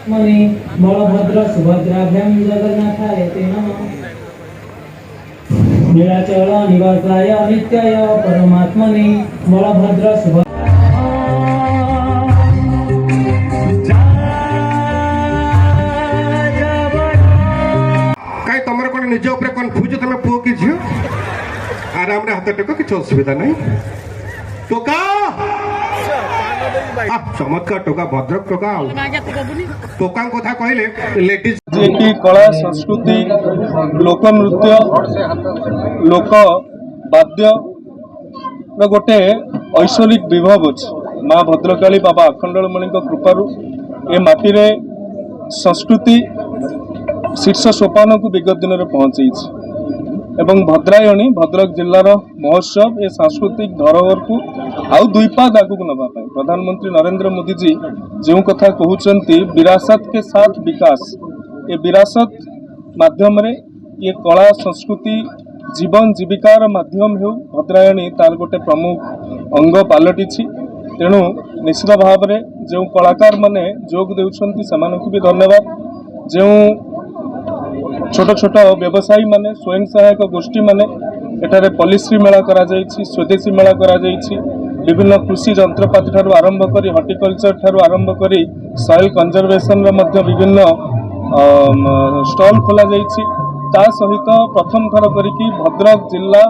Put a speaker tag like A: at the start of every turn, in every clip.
A: परमात्मने बलभद्र सुभद्राभ्यां जगन्नाथाय ते नमः। नीलाचल निवासाय नित्याय परमात्मने बलभद्र सुभद्रा
B: निज उपर कन्फ्यूज तुम पुओ कि झील आराम हाथ टेक कि असुविधा नहीं टोका चमत्कार टोका भद्रक टोका टोका कथा कहले लेडीज
C: जी कला संस्कृति लोक नृत्य लोक वाद्य गोटे ऐश्वरिक विभव अच्छे माँ भद्रकाली बाबा अखंडलमणि कृपारू ए माटी रे संस्कृति शीर्ष सोपान को विगत दिन में पहुंची एवं भद्रायणी भद्रक जिलार महोत्सव ए सांस्कृतिक धरोहर को आउ दुई पाद आगू नापी प्रधानमंत्री नरेंद्र मोदी जी जो कथा कहते विरासत के साथ विकास ये विरासत माध्यम रे ये कला संस्कृति जीवन जीविकार माध्यम हो भद्रायणी तार गोटे प्रमुख अंग पलटि तेणु निश्चित भाव में जो कलाकार माने जोग देउछंती सेमानकु भी धन्यवाद। जो छोट छोट व्यवसायी माने स्वयं सहायक गोष्ठी माने एठारे पॉलिसी मेला करा जायछि, स्वदेशी मेला करा जायछि, विभिन्न कृषि जंत्रपाति ठारू आरंभ करी हॉर्टिकल्चर ठारू आरंभ करी सॉइल कंजर्वेशन रे मध्य विभिन्न स्टॉल खोला जायछि। ता सहित प्रथम थर करिकी भद्रक जिला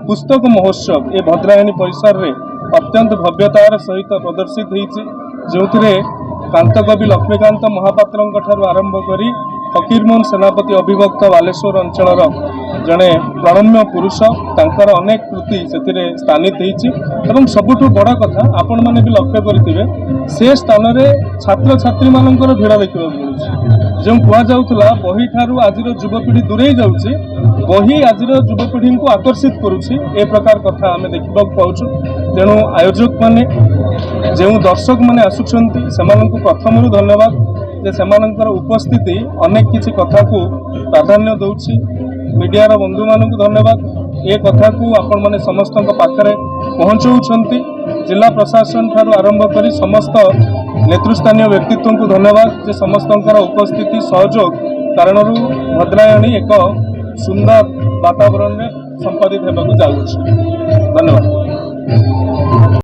C: पुस्तक महोत्सव ए भद्रायणी परिसर रे अत्यंत भव्यतार सहित प्रदर्शित होइछि, जोथिरे कांतकवि लक्ष्मीकांत महापात्रंक ठारू आरंभ करी फकीरमोहन सेनापति अभिभक्त बालेश्वर अंचल जड़े प्रणम्य पुरुष तांकर अनेक कृति से स्थानित होती। सबुठ बड़ कथा आपण मैंने भी लक्ष्य करेंगे से स्थान में छात्र छात्री मानकर भिड़ देखा मिलूँ जो कहुला बही ठारू आज युवपीढ़ी दूरे जाऊँगी बही आज युवपीढ़ी को आकर्षित करुच्ची ए प्रकार कथा आम देखा पाचु। तेणु आयोजक माने जो दर्शक मैंने आसुंच प्रथम धन्यवाद जे सेमानंकर उपस्थिति अनेक किसी कथा को प्राधान्य दौची। मीडियार बंधु मानक धन्यवाद ए कथा को आपण माने समस्त पाखरे पहुँचाउछंती। जिला प्रशासन ठारू आरंभ करी समस्त नेतृस्थानीय व्यक्तित्व को धन्यवाद जे समस्तंकर उपस्थिति सहयोग कारण भद्रायणी एक सुंदर वातावरण में संपादित होगा जाऊँगी। धन्यवाद।